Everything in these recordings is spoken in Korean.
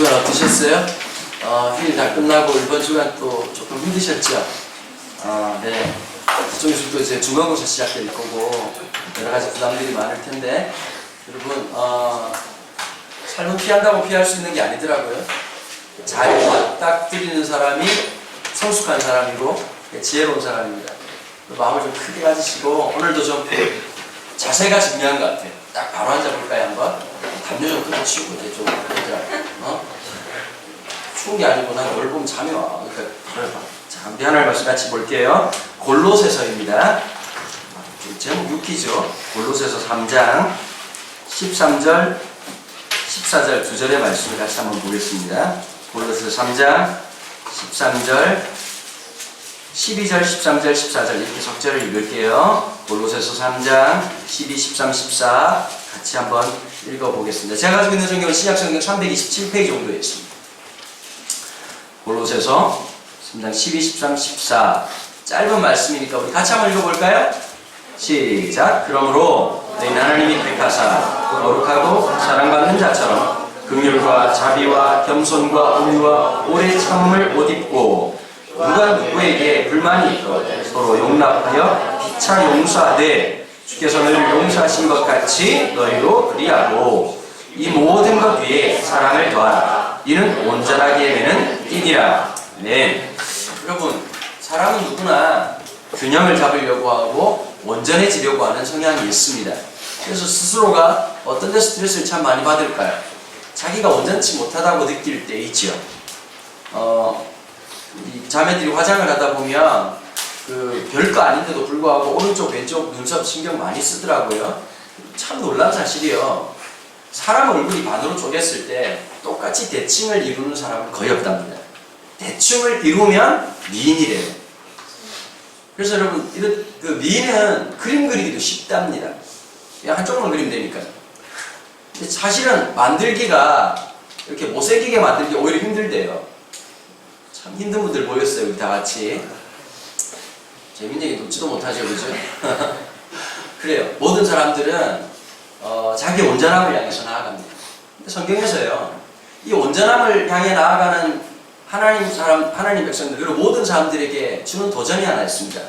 주간 어떠셨어요? 휴일 다 끝나고 이번 주간 또 조금 힘드셨죠? 네. 그쪽에서도 이제 중간고사 시작될 거고 여러 가지 부담들이 많을 텐데 여러분 삶은 피한다고 피할 수 있는 게 아니더라고요. 잘 맞닥뜨리는 사람이 성숙한 사람이고 지혜로운 사람입니다. 마음을 좀 크게 가지시고 오늘도 좀 자세가 중요한 것 같아요. 딱 바로 앉아볼까요 한번? 담요 좀 크게 치우고 이제 좀 추운 게 아니고 난 널 보면 잠이 와. 그러니까 잠시 하나님 말씀 같이 볼게요. 골로새서입니다. 제목 6기죠. 골로새서 3장 13절 14절 두 절의 말씀을 같이 한번 보겠습니다. 골로새서 3장 13절 12절 13절 14절 이렇게 석절을 읽을게요. 골로새서 3장 12, 13, 14 같이 한번 읽어보겠습니다. 제가 가지고 있는 성경은 신약성경 327페이지 정도에 있습니다. 골로새서 3장 12, 13, 14 짧은 말씀이니까 우리 같이 한번 읽어볼까요? 시작! 그러므로 너희는 하나님이 택하사 거룩하고 사랑받는 자처럼 긍휼과 자비와 겸손과 온유와 오래 참음을 못 입고 누가 누구에게 불만이 있고 서로 용납하여 피차 용서하되 주께서 너희를 용서하신 것 같이 너희도 그리하고 이 모든 것 위에 사랑을 더하라. 이는 온전하게 되는 띠니라. 네. 여러분, 사람은 누구나 균형을 잡으려고 하고 온전해지려고 하는 성향이 있습니다. 그래서 스스로가 어떤 데 스트레스를 참 많이 받을까요? 자기가 온전치 못하다고 느낄 때 있죠. 이 자매들이 화장을 하다 보면 별거 아닌데도 불구하고 오른쪽 왼쪽 눈썹 신경 많이 쓰더라고요. 참 놀란 사실이요. 사람 얼굴이 반으로 쪼갰을 때 똑같이 대칭을 이루는 사람은 거의 없답니다. 대칭을 이루면 미인이래요. 그래서 여러분 미인은 그림 그리기도 쉽답니다. 그냥 한쪽만 그리면 되니까. 근데 사실은 만들기가 이렇게 못생기게 만들기 오히려 힘들대요. 참 힘든 분들 모였어요. 우리 다 같이. 재밌는 얘기 듣지도 못하죠, 그죠? 그래요. 모든 사람들은 자기 온전함을 향해서 나아갑니다. 근데 성경에서요, 이 온전함을 향해 나아가는 하나님 백성들, 그리고 모든 사람들에게 주는 도전이 하나 있습니다.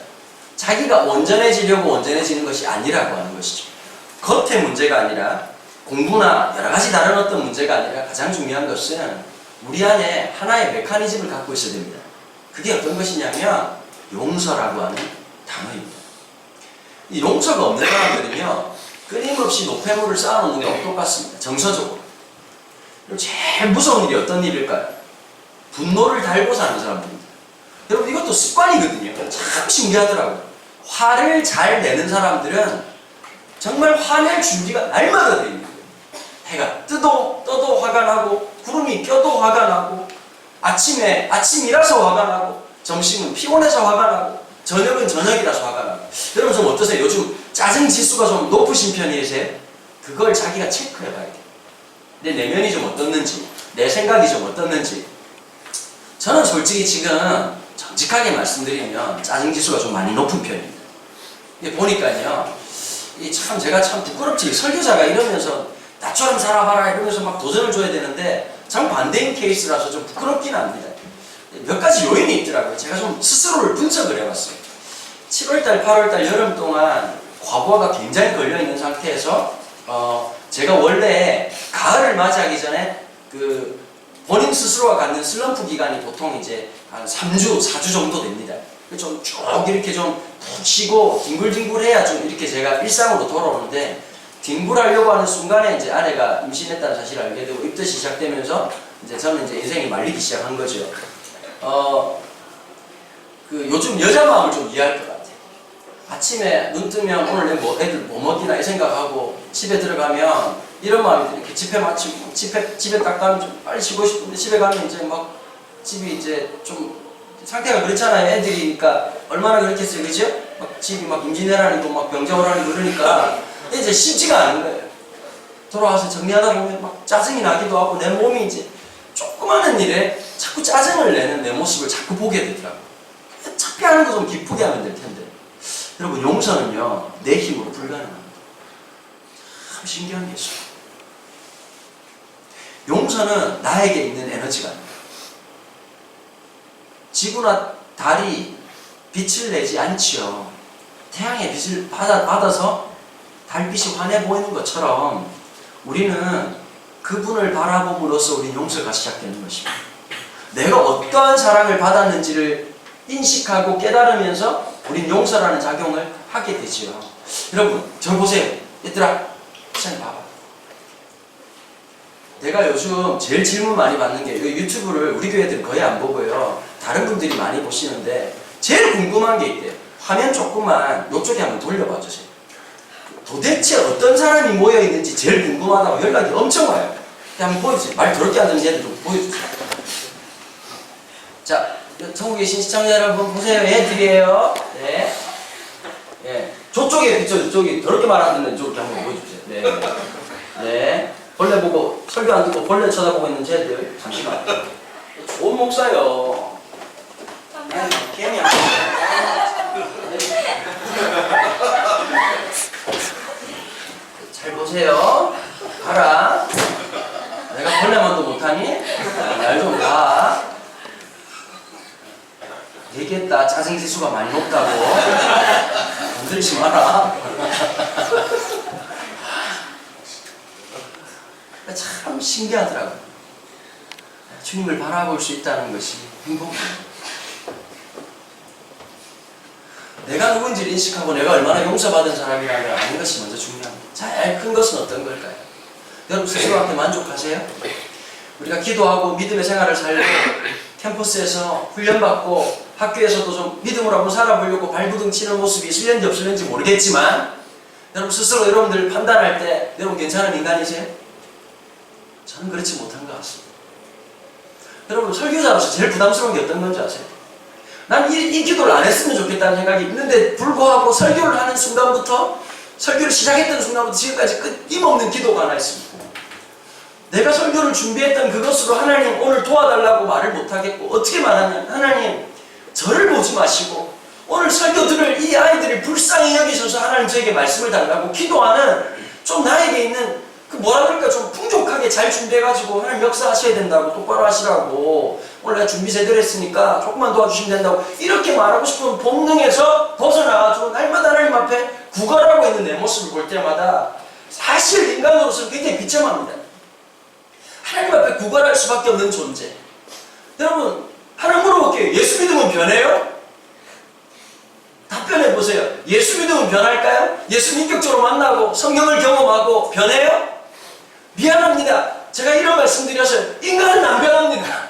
자기가 온전해지려고 온전해지는 것이 아니라고 하는 것이죠. 겉의 문제가 아니라 공부나 여러 가지 다른 어떤 문제가 아니라 가장 중요한 것은 우리 안에 하나의 메커니즘을 갖고 있어야 됩니다. 그게 어떤 것이냐면 용서라고 하는 단어입니다. 이 용서가 없는 사람들은요, 끊임없이 노폐물을 쌓아놓는 게 똑같습니다. 정서적으로. 그리고 제일 무서운 일이 어떤 일일까요? 분노를 달고 사는 사람들입니다. 여러분 이것도 습관이거든요. 참 신기하더라고요. 화를 잘 내는 사람들은 정말 화낼 준비가 날마다 돼 있는 거예요. 해가 떠도 화가 나고 구름이 껴도 화가 나고 아침이라서 화가 나고 점심은 피곤해서 화가 나고 저녁은 저녁이라서 화가 나고. 여러분 좀 어떠세요? 요즘 짜증 지수가 좀 높으신 편이세요? 그걸 자기가 체크해 봐야 돼요. 내 내면이 좀 어떻는지, 내 생각이 좀 어떻는지. 저는 솔직히 지금 정직하게 말씀드리면 짜증 지수가 좀 많이 높은 편입니다. 근데 보니까요, 제가 참 부끄럽지. 설교자가 이러면서 나처럼 살아봐라 이러면서 막 도전을 줘야 되는데 참 반대인 케이스라서 좀 부끄럽긴 합니다. 몇 가지 요인이 있더라고요. 제가 좀 스스로를 분석을 해봤어요. 7월달, 8월달 여름 동안 과부하가 굉장히 걸려있는 상태에서 제가 원래 가을을 맞이하기 전에 본인 스스로가 갖는 슬럼프 기간이 보통 이제 한 3주, 4주 정도 됩니다. 좀 쭉 이렇게 좀 푹 쉬고 뒹굴뒹굴해야 좀 이렇게 제가 일상으로 돌아오는데 뒹굴하려고 하는 순간에 이제 아내가 임신했다는 사실을 알게 되고 입덧이 시작되면서 이제 저는 이제 인생이 말리기 시작한 거죠. 요즘 여자 마음을 좀 이해할 것 같아요. 아침에 눈 뜨면 오늘 애들 뭐 먹이나 이 생각하고 집에 들어가면 이런 마음이 드는 게 집에 마치고 집에 딱 가면 좀 빨리 쉬고 싶은데 집에 가면 이제 막 집이 이제 좀 상태가 그렇잖아요. 애들이니까 얼마나 그렇겠어요, 그죠? 막 집이 막 임진왜란이고 막 병자호란이고 그러니까 이제 쉽지가 않은 거예요. 돌아와서 정리하다 보면 막 짜증이 나기도 하고 내 몸이 이제 조그마한 일에 자꾸 짜증을 내는 내 모습을 자꾸 보게 되더라고요. 어차피 하는 거 좀 기쁘게 하면 될 텐데. 여러분 용서는요 내 힘으로 불가능합니다. 참 신기한 게 있어요. 용서는 나에게 있는 에너지가 아닙니다. 지구나 달이 빛을 내지 않지요. 태양의 빛을 받아서 달빛이 환해 보이는 것처럼 우리는 그분을 바라봄으로써 우리 용서가 시작되는 것입니다. 내가 어떠한 사랑을 받았는지를 인식하고 깨달으면서 우린 용서라는 작용을 하게 되지요. 여러분, 저 보세요. 얘들아, 시장님 봐봐. 내가 요즘 제일 질문 많이 받는 게 유튜브를 우리 교회들은 거의 안 보고요. 다른 분들이 많이 보시는데 제일 궁금한 게 있대요. 화면 조금만 이쪽에 한번 돌려봐 주세요. 도대체 어떤 사람이 모여있는지 제일 궁금하다고 연락이 엄청 와요. 한번 보여주세요. 말 더럽게 하는 애들 좀 보여주세요. 자, 전국에 계신 시청자 여러분 보세요. 얘들이에요. 네. 예. 저쪽에, 저기 더럽게 말 안 듣는 저렇게 한번 보여주세요. 네. 네. 벌레 보고, 설교 안 듣고 벌레 쳐다보고 있는 쟤들. 잠시만. 좋은 목사요. 아유, 개미 안 잘 보세요. 봐라. 내가 벌레만도 못하니? 날 좀 봐. 얘기했다. 짜증지수가 많이 높다고. 건드리지 마라. 참 신기하더라고요. 주님을 바라볼 수 있다는 것이 행복해요. 내가 누군지를 인식하고 내가 얼마나 용서받은 사람이라는 걸 아는 것이 먼저 중요합니다. 제일 큰 것은 어떤 걸까요? 여러분 스스로한테 만족하세요? 우리가 기도하고 믿음의 생활을 살고 캠퍼스에서 훈련받고 학교에서도 좀 믿음으로 한번 살아보려고 발부둥 치는 모습이 있을는지 없을는지 모르겠지만 여러분 스스로 여러분들 판단할 때 여러분 괜찮은 인간이세요? 저는 그렇지 못한 것 같습니다. 여러분 설교자로서 제일 부담스러운 게 어떤 건지 아세요? 난 이 기도를 안 했으면 좋겠다는 생각이 있는데 불구하고 설교를 하는 순간부터 설교를 시작했던 순간부터 지금까지 끊임없는 기도가 하나 있습니다. 내가 설교를 준비했던 그것으로 하나님 오늘 도와달라고 말을 못하겠고 어떻게 말하냐, 하나님 저를 보지 마시고 오늘 설교 들을 이 아이들이 불쌍히 여기셔서 하나님 저에게 말씀을 달라고 기도하는 좀 나에게 있는 그 뭐라 그럴까 좀 풍족하게 잘 준비해가지고 하나님 역사하셔야 된다고 똑바로 하시라고 오늘 내가 준비 제대로 했으니까 조금만 도와주시면 된다고 이렇게 말하고 싶은 본능에서 벗어나가지고 날마다 하나님 앞에 구걸하고 있는 내 모습을 볼 때마다 사실 인간으로서는 굉장히 비참합니다. 하나님 앞에 구걸할 수밖에 없는 존재. 여러분 하나 물어볼게요. 예수 믿으면 변해요? 답변해보세요. 예수 믿으면 변할까요? 예수 인격적으로 만나고 성령을 경험하고 변해요? 미안합니다. 제가 이런 말씀 드려서요. 인간은 안 변합니다.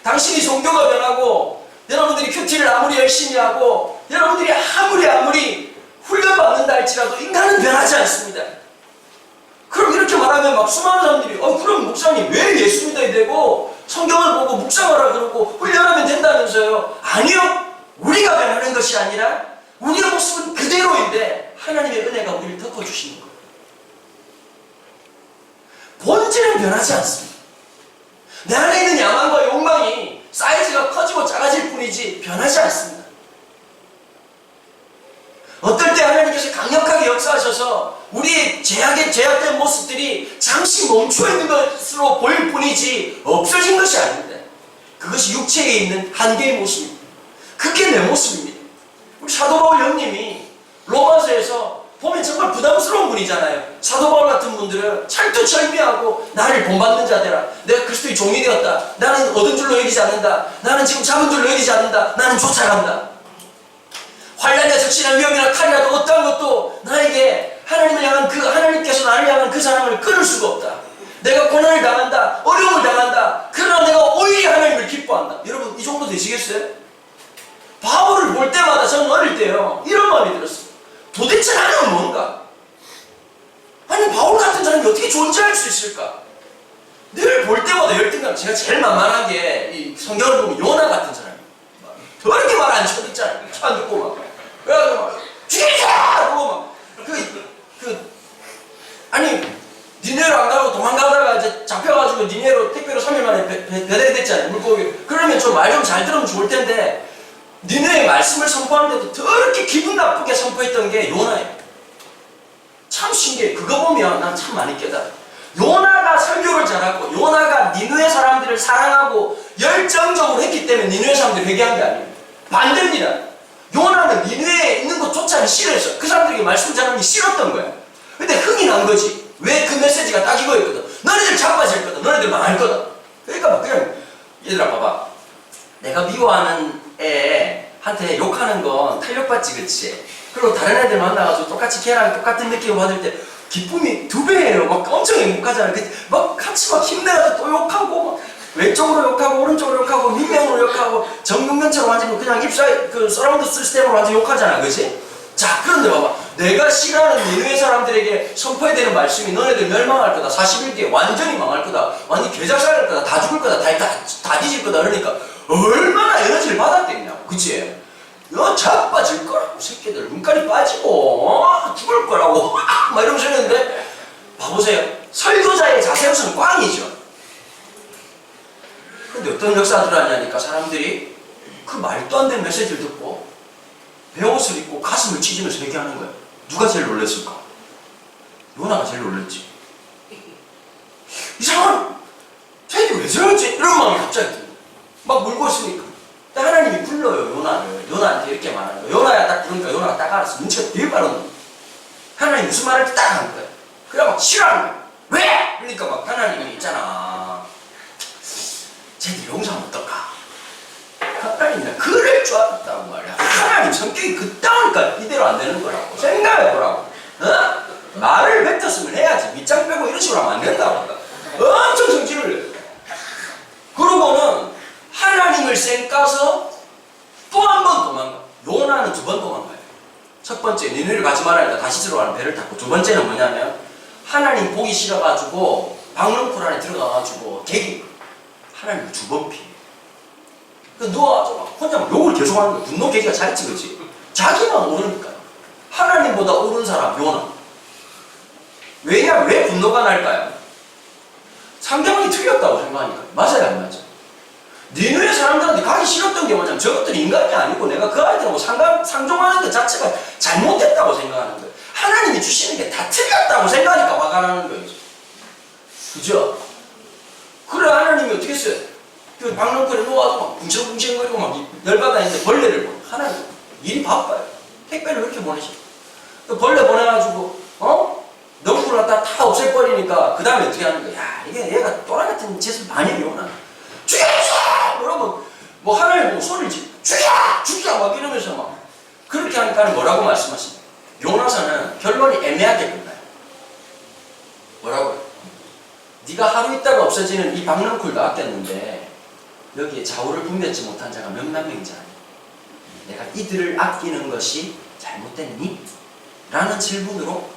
당신이 종교가 변하고 여러분들이 큐티를 아무리 열심히 하고 여러분들이 아무리 훈련받는다 할지라도 인간은 변하지 않습니다. 그럼 이렇게 말하면 막 수많은 사람들이 그럼 목사님 왜 예수 믿어야 되고 성경을 보고 묵상하라 그러고 훈련하면 된다면서요. 아니요. 우리가 변하는 것이 아니라 우리의 모습은 그대로인데 하나님의 은혜가 우리를 덮어주시는 거예요. 본질은 변하지 않습니다. 내 안에 있는 야망과 욕망이 사이즈가 커지고 작아질 뿐이지 변하지 않습니다. 어떨 때 하나님께서 강력하게 역사하셔서 우리의 제약된 모습들이 잠시 멈춰있는 것으로 보일 뿐이지 없어진 것이 아닙니다. 그것이 육체에 있는 한계의 모습입니다. 그게 내 모습입니다. 우리 사도 바울 형님이 로마서에서 보면 정말 부담스러운 분이잖아요. 사도 바울 같은 분들은 철두철미하고 나를 본받는 자 되라. 내가 그리스도의 종이 되었다. 나는 얻은 줄로 여기지 않는다. 나는 지금 잡은 줄로 여기지 않는다. 나는 쫓아간다. 환난이나 적신이나 위험이나 칼이라도 어떠한 것도 나에게 하나님을 향한 하나님께서 나를 향한 그 사랑을 끊을 수가 없다. 내가 고난을 당한다. 어려움을 당한다. 그러나 내가 오히려 하나님을 기뻐한다. 여러분 이 정도 되시겠어요? 바울을 볼 때마다 저는 어릴 때요 이런 마음이 들었어요. 도대체 나는 뭔가? 아니 바울 같은 사람이 어떻게 존재할 수 있을까? 늘 볼 때마다 열등감. 제가 제일 만만한 게 이 성경을 보면 요나 같은 사람이 더럽게 말 안 쳐듣잖아요. 안 듣고 막 그래가지고 막 죽이자! 그러고 막 아니 니네로 안 가고 도망가다가 이제 잡혀가지고 니네로 택배로 3일 만에 배달됐잖아요. 물고기. 그러면 좀 말 좀 잘 들으면 좋을 텐데 니네의 말씀을 선포하는데도 더럽게 기분 나쁘게 선포했던 게 요나예요. 참 신기해. 그거 보면 난 참 많이 깨달아요. 요나가 설교를 잘하고 요나가 니누의 사람들을 사랑하고 열정적으로 했기 때문에 니누의 사람들이 회개한 게 아니에요. 반대입니다. 요나는 니누에 있는 것조차는 싫어했어. 그 사람들에게 말씀 전하는 게 싫었던 거야. 근데 흥이 난 거지. 왜 그 메시지가 딱 이거였거든. 너네들 자빠질 거다. 너네들 망할 거다. 그러니까 그냥 얘들아 봐봐. 내가 미워하는 애한테 욕하는 건 탄력받지, 그치? 그리고 다른 애들 만나가지고 똑같이 걔랑 똑같은 느낌을 받을 때 기쁨이 2배예요. 막 엄청 행복하잖아. 막 같이 막 힘내서 또 욕하고, 막 왼쪽으로 욕하고, 오른쪽으로 욕하고, 민명으로 욕하고, 정육면처럼 완전 그냥 그 서라운드 시스템으로 완전 욕하잖아. 그치? 자, 그런데 봐봐. 내가 싫어하는 니누의 사람들에게 선포해야 되는 말씀이 너네들 멸망할 거다. 40일 뒤에 완전히 망할 거다. 완전히 개작살할 거다. 다 죽을 거다. 다 뒤질 거다. 그러니까 얼마나 에너지를 받았겠냐고. 그치? 너 자빠질 거라고. 새끼들 눈깔이 빠지고 죽을 거라고 막 이러면서 했는데 봐보세요. 설교자의 자세우선 꽝이죠. 근데 어떤 역사들을 하냐니까 사람들이 그 말도 안 되는 메시지를 듣고 베옷을 입고 가슴을 찢으면서 회개하는 거야. 누가 제일 놀랬을까? 요나가 제일 놀랬지. 이상한 쟤들 왜 저러지? 이런 마음이 갑자기 들어. 막 물고 있으니까. 근데 하나님이 불러요, 요나를. 요나한테 이렇게 말하는 거야. 요나야 딱 부르니까 요나가 딱 알았어. 눈치가 되게 빠른 거야. 하나님 무슨 말을 딱 하는 거야. 그래 막 싫어하는 거야. 왜? 그러니까 막 하나님이 있잖아. 쟤들 용서하면 어떨까? 하나님 그럴 줄 알았단 말이야. 하나님 성격이 그따니까 이대로 안 되는 거라고. 생각해보라고. 어? 말을 뱉었으면 해야지. 밑장 빼고 이런 식으로 하면 안 된다고. 엄청 성질을 내. 그러고는 하나님을 쌩까서 또 한 번 도망가. 요나는 2번 도망가요. 첫 번째 니느웨를 가지 말라니까 다시 들어가는 배를 탔고, 2번째는 뭐냐면 하나님 보기 싫어가지고 박릉굴 안에 들어가가지고 개기 하나님을 2번 피해. 누워가지고 혼자 막 욕을 계속 하는 거야. 분노 계기가 잘했지, 그치? 자기만 오르니까. 하나님보다 옳은 사람 요나. 왜냐? 왜 분노가 날까요? 상대방이 틀렸다고 생각하니까. 맞아요, 안 맞아? 니누의 사람들한테 가기 싫었던 게 뭐냐면 저것들이 인간이 아니고 내가 그 아이들하고 상종하는 것 자체가 잘못됐다고 생각하는 거예요. 하나님이 주시는 게 다 틀렸다고 생각하니까 화가 나는 거예요. 그죠? 그래, 하나님이 어떻게 했어요? 그 박릉굴에 누워서 막 붕청붕청거리고 막 열받아 있는데 벌레를 보내. 하나님 일이 바빠요. 택배를 그렇게 보내셔. 그 벌레 보내가지고 넝굴 갖다 다 없애버리니까 그 다음에 어떻게 하는 거야? 야, 이게 얘가 또라 같은 짓을 많이 해오나? 죽여! 그러면 뭐 하나님 뭐 소리를 죽여! 막 이러면서 막 그렇게 하니까 뭐라고 말씀하십니까? 요나서는 결론이 애매하게 끝나요. 뭐라고요? 네가 하루 있다가 없어지는 이 박릉굴 나왔겠는데 여기에 좌우를 분별치 못한 자가 몇만 명이지 않니? 내가 이들을 아끼는 것이 잘못됐니? 라는 질문으로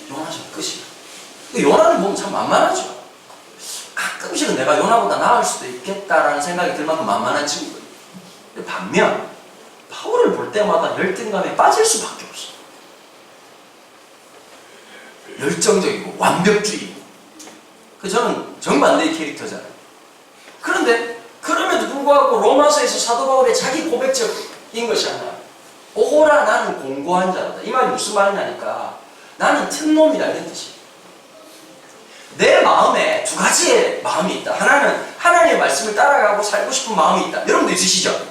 요나서 끝이야. 요나를 보면 참 만만하죠. 가끔씩은 내가 요나보다 나을 수도 있겠다라는 생각이 들 만큼 만만한 친구예요. 반면 바울을 볼 때마다 열등감에 빠질 수밖에 없어. 열정적이고 완벽주의고. 저는 정반대의 캐릭터잖아요. 그런데 그럼에도 불구하고 로마서에서 사도 바울의 자기 고백적인 것이 하나. 오호라 나는 공고한 자다. 이 말이 무슨 말이냐니까 나는 틈놈이다 이런 뜻이에요. 내 마음에 2가지의 마음이 있다. 하나는 하나님의 말씀을 따라가고 살고 싶은 마음이 있다. 여러분도 있으시죠?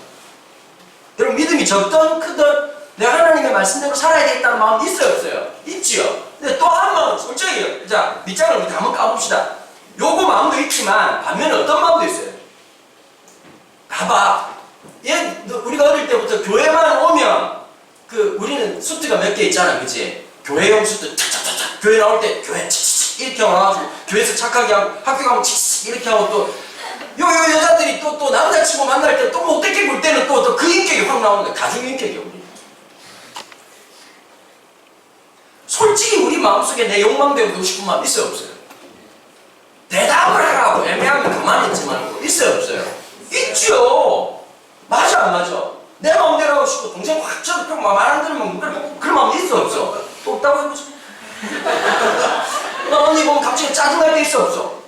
여러분 믿음이 적든 크든 내가 하나님의 말씀대로 살아야 되겠다는 마음이 있어요 없어요? 있지요. 근데 또 한 마음은 솔직히 자 밑장을 우리 한번 까봅시다. 요거 마음도 있지만 반면에 어떤 마음도 있어요. 봐봐. 우리가 어릴 때부터 교회만 오면 우리는 수트가 몇 개 있잖아, 그치? 교회용 수트 착착착착 교회 나올 때 교회 치치치 이렇게 와가지고 교회에서 착하게 하고 학교 가면 치치치 이렇게 하고 또 요 여자들이 또 남자친구 만날 때 또 못되게 볼 때는 또 그 인격이 확 나오는 거야. 다중 인격이야 우리. 솔직히 우리 마음속에 내 욕망대로 되고 싶은 마음 있어요 없어요? 대답을 하라고 애매하게 가만히 있지 말고 있어요 없어요? 있죠. 맞아 안 맞아? 내 마음대로 하고 싶고 동생 확 쳐도 말 안 들으면 그런 마음 있어 없어? 또 없다고 해보지. 나 언니 보면 갑자기 짜증날 때 있어 없어?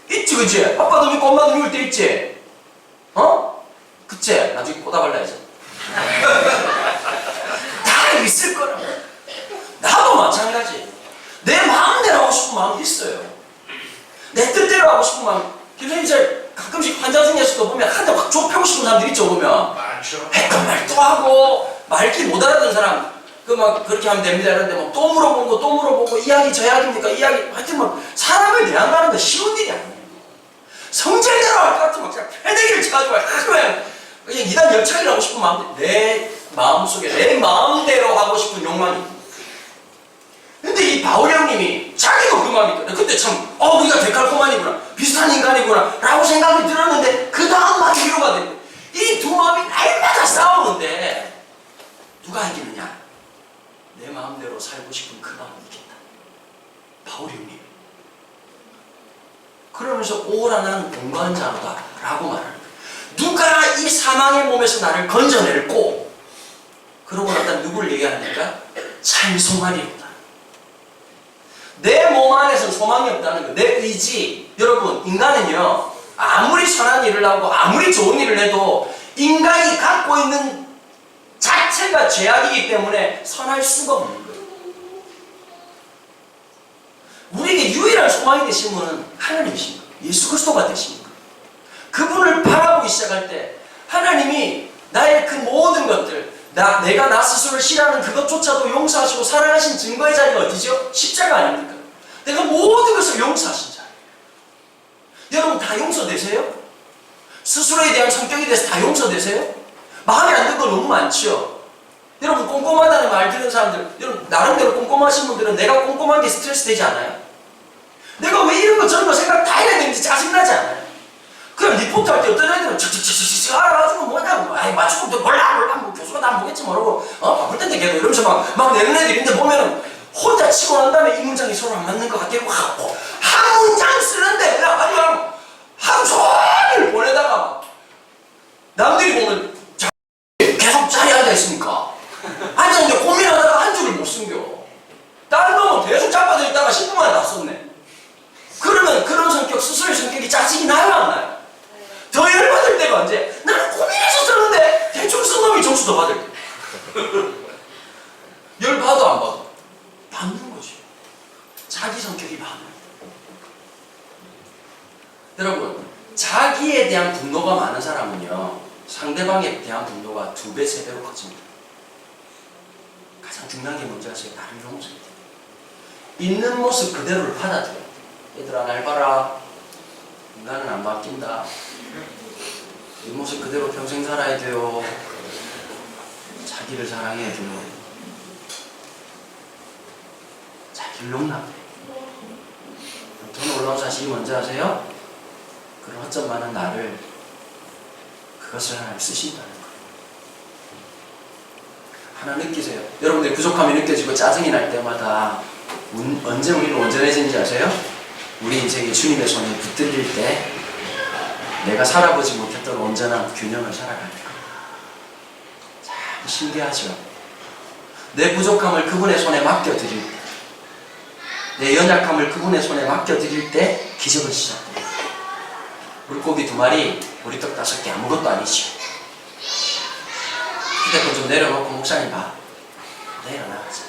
있지 그치? 아빠도 믿고 엄마도 믿을 때 있지? 그치? 나중에 꽂아발라야지. 다 있을 거라고. 나도 마찬가지. 내 마음대로 하고 싶은 마음이 있어요. 때려 하고 싶은 마음. 교수님 이제 가끔씩 환자 중에서도 보면 한 대 확 좁혀고 싶은 사람들 있죠, 보면. 많죠. 헷갈려 말도 하고 말귀 못 알아듣는 사람. 그 막 그렇게 하면 됩니다. 이런데 뭐 또 물어보고 또 물어보고 이야기 저 이야기입니까? 이야기 하여튼 뭐 사람을 대한다는 건 쉬운 일이 아니에요. 성질대로 할 것 같으면 그냥 패대기를 쳐가지고 그냥 2단 열차기를 하고 싶은 마음, 내 마음속에 내 마음대로 하고 싶은 욕망이. 근데 이 바울 형님이 자기도 그 마음이 있거든. 근데 참 우리가 데칼코마니구나, 비슷한 인간이구나 라고 생각이 들었는데 그 다음 말이 위로가 되고 이 두 마음이 날마다 싸우는데 누가 이기느냐? 내 마음대로 살고 싶은 그 마음이 이긴다. 바울 형님. 그러면서 오라 나는 공부한 자로다 라고 말하는 거예요. 누가 이 사망의 몸에서 나를 건져낼고, 그러고 나다 누구를 얘기하니까 찬송하리로다. 내 몸 안에서 소망이 없다는 거, 내 의지. 여러분, 인간은요 아무리 선한 일을 하고 아무리 좋은 일을 해도 인간이 갖고 있는 자체가 죄악이기 때문에 선할 수가 없는 거예요. 우리에게 유일한 소망이 되신 분은 하나님이십니다. 예수 그리스도가 되십니다. 그분을 바라보기 시작할 때 하나님이 나의 그 모든 것들, 내가 나 스스로를 싫어하는 그것조차도 용서하시고 사랑하신 증거의 자리가 어디죠? 십자가 아닙니까? 내가 모든 것을 용서하신 자리. 여러분 다 용서되세요? 스스로에 대한 성격에 대해서 다 용서되세요? 마음에 안 드는 거 너무 많죠? 여러분 꼼꼼하다는 말 듣는 사람들, 여러분 나름대로 꼼꼼하신 분들은 내가 꼼꼼한 게 스트레스 되지 않아요? 내가 왜 이런 거 저런 거 생각 다 해야 되는지 짜증나지 않아요? 그냥 리포트 할 때 어떤 애들은 척척척척 알아가지고 뭐냐고, 맞추고 또 몰라 뭐 교수가 다 모르겠지 모르고 바쁠 텐데 걔도 이러면서 막 내는 애들인데 보면은 혼자 치고 난 다음에 이 문장이 서로 안 맞는 것 같아요. 한 문장 쓰는데 그냥 아니 하루 종일 보내다가 막 남들이 보면 계속 자리에 앉아 있으니까 앉아있는데 고민하다가 한 줄을 못 숨겨. 다른 놈은 계속 잡아져 있다가 10분 만에 다 썼네. 그러면 그런 성격, 스스로의 성격이 짜증이 나요 안 나요? 더 열받을 때가 언제? 나는 고민해서 썼는데 대충 쓴 놈이 점수 더 받을 때. 열받아도 안 받아. 받는 거지. 자기 성격이 많아요. 여러분, 자기에 대한 분노가 많은 사람은요 상대방에 대한 분노가 2배, 3배로 커집니다. 가장 중요한 게 뭔지 아세요? 나를 용서해야 돼요. 있는 모습 그대로를 받아들여요. 얘들아 날 봐라. 인간은 안 바뀐다. 이 모습 그대로 평생 살아야 돼요. 자기를 사랑해야 돼요. 자기를 용납해요. 더 놀라운 사실이 뭔지 아세요? 그런 허점 많은 나를, 그것을 하나님 쓰신다는 거예요. 하나 느끼세요. 여러분들이 부족함이 느껴지고 짜증이 날 때마다 언제 우리는 온전해지는지 아세요? 우리 인생이 주님의 손에 붙들릴 때 내가 살아보지 못했던 온전한 균형을 살아가는 거예요. 참 신기하죠? 내 부족함을 그분의 손에 맡겨드릴 때, 내 연약함을 그분의 손에 맡겨드릴 때 기적은 시작돼요. 물고기 2마리, 보리떡 5개 아무것도 아니죠. 휴대폰 좀 내려놓고 목사님 봐. 내려놔야지.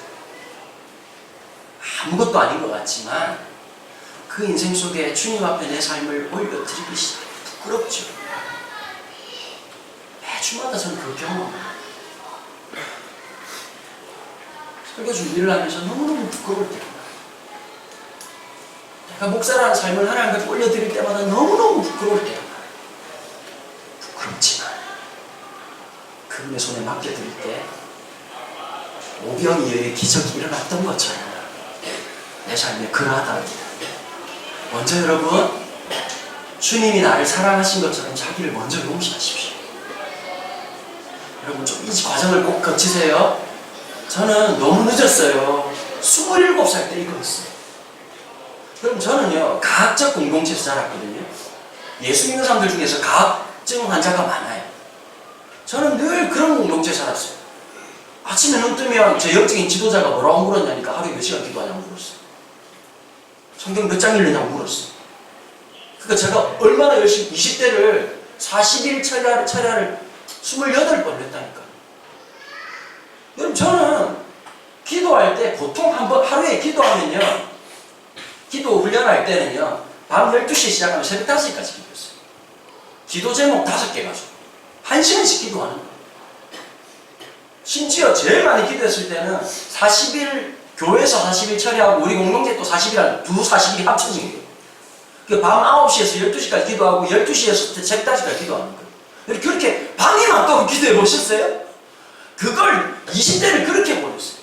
아무것도 아닌 것 같지만 그 인생 속에 주님 앞에 내 삶을 올려드리기 시작해요. 부끄럽죠. 매주마다 저는 그 경험을 설교 준비를 하면서 너무너무 부끄러울 때가 많아요. 내가 목사라는 삶을 하나님 앞에 올려드릴 때마다 너무너무 부끄러울 때가 많아요. 부끄럽지만 그분의 손에 맡겨드릴 때 오병이어의 기적이 일어났던 것처럼 내 삶에 그러하다. 먼저 여러분, 주님이 나를 사랑하신 것처럼 자기를 먼저 용서하십시오. 여러분 좀 이 과정을 꼭 거치세요. 저는 너무 늦었어요. 27살 때 이거 했어요. 그럼 저는요 가학적 공동체에서 자랐거든요. 예수 믿는 사람들 중에서 가학증 환자가 많아요. 저는 늘 그런 공동체에 살았어요. 아침에 눈 뜨면 제 영적인 지도자가 뭐라고 물었냐니까 하루에 몇 시간 기도하냐고 물었어요. 성경 몇 장 읽느냐고 물었어요. 그러니까 제가 얼마나 열심히 20대를 40일 철야를 28번 했다니까. 여러분 저는 기도할 때 보통 한 번 하루에 기도하면요, 기도 훈련할 때는요 밤 12시에 시작하면 새벽 5시까지 기도했어요. 기도 제목 5개 가지고 1시간씩 기도하는 거예요. 심지어 제일 많이 기도했을 때는 40일 교회에서 40일 처리하고 우리 공동체 또 40일 두 40일이 합쳐진 거예요. 밤 9시에서 12시까지 기도하고 12시에서 새벽까지 기도하는 거예요. 그렇게 밤이 많다고 기도해 보셨어요? 그걸 20대를 그렇게 보냈어요.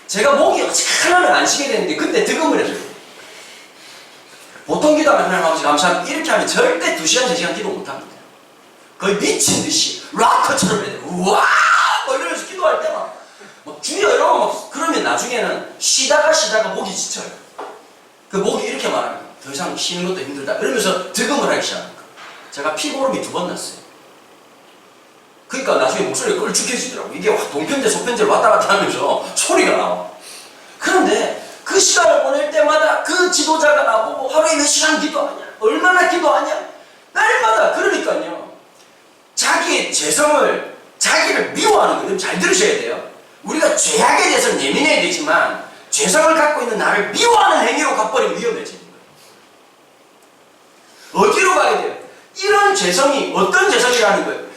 제가 목이 하나는 안 쉬게 되는데 그때 득음을 해줘요. 보통 기도하면 하나님 아버지 감사합니다. 이렇게 하면 절대 2시간, 3시간 기도 못합니다. 거의 미친 듯이 락커처럼 해야 돼요. 우와! 뭐 이러면서 기도할 때 막 주여 이러고 막 그러면 나중에는 쉬다가 목이 지쳐요. 그 목이 이렇게 말합니다. 더 이상 쉬는 것도 힘들다. 이러면서 득음을 하기 시작합니다. 제가 피고름이 2번 났어요. 그러니까 나중에 목소리가 걸쭉해지더라고요. 이게 동편제, 소편제를 왔다 갔다 하면서 소리가 나와. 그런데 그 시간을 보낼 때마다 그 지도자가 나보고 하루에 몇 시간 기도하냐? 얼마나 기도하냐? 날마다. 그러니까요. 자기의 죄성을, 자기를 미워하는 거예요. 잘 들으셔야 돼요. 우리가 죄악에 대해서는 예민해야 되지만 죄성을 갖고 있는 나를 미워하는 행위로 가버리면 위험해지는 거예요. 어디로 가야 돼요? 이런 죄성이 어떤 죄성이라는 거예요?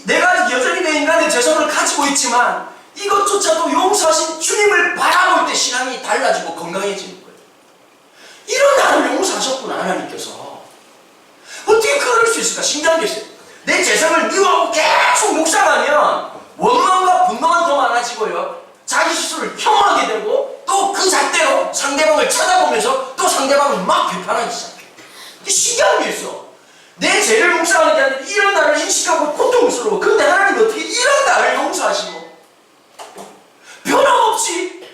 내가 여전히 내 인간의 죄성을 가지고 있지만 이것조차도 용서하신 주님을 바라볼 때 신앙이 달라지고 건강해지는 거예요. 이런 나를 용서하셨구나 하나님께서. 어떻게 그럴 수 있을까? 신기한 게 있어요. 내 죄성을 미워하고 계속 묵상하면 원망과 분노가 더 많아지고요. 자기 스스로를 혐오하게 되고 또 그 잣대로 상대방을 쳐다보면서 또 상대방을 막 비판하기 시작해요. 이게 신기한 게 있어. 내 죄를 묵상하는 게 아니라 이런 나를 인식하고 고통스러워. 근데 하나님이 어떻게 이런 나를 용서하시고 변함없이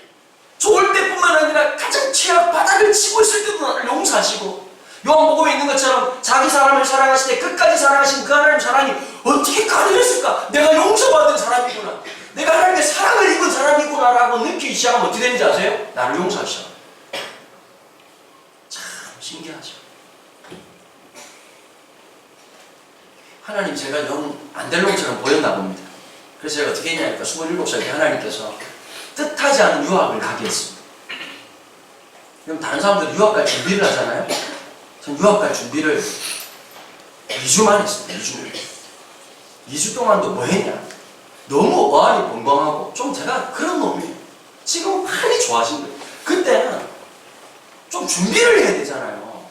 좋을 때뿐만 아니라 가장 최악 바닥을 치고 있을 때도 나를 용서하시고 요한복음에 있는 것처럼 자기 사람을 사랑하실 때 끝까지 사랑하신 그 하나님 사랑이 어떻게 가능했을까? 내가 용서받은 사람이구나. 내가 하나님의 사랑을 입은 사람이구나 라고 느끼기 시작하면 어떻게 되는지 아세요? 나를 용서하시잖아. 참 신기하죠. 하나님 제가 영 안 될 놈처럼 보였나 봅니다. 그래서 제가 어떻게 했냐니까 27살 때 하나님께서 뜻하지 않은 유학을 가게 했습니다. 그럼 다른 사람들은 유학 갈 준비를 하잖아요. 전 유학 갈 준비를 2주만 했습니다. 2주 동안도 뭐 했냐? 너무 어안이 벙벙하고 좀 제가 그런 놈이에요. 지금 많이 좋아진 거예요. 그때는 좀 준비를 해야 되잖아요.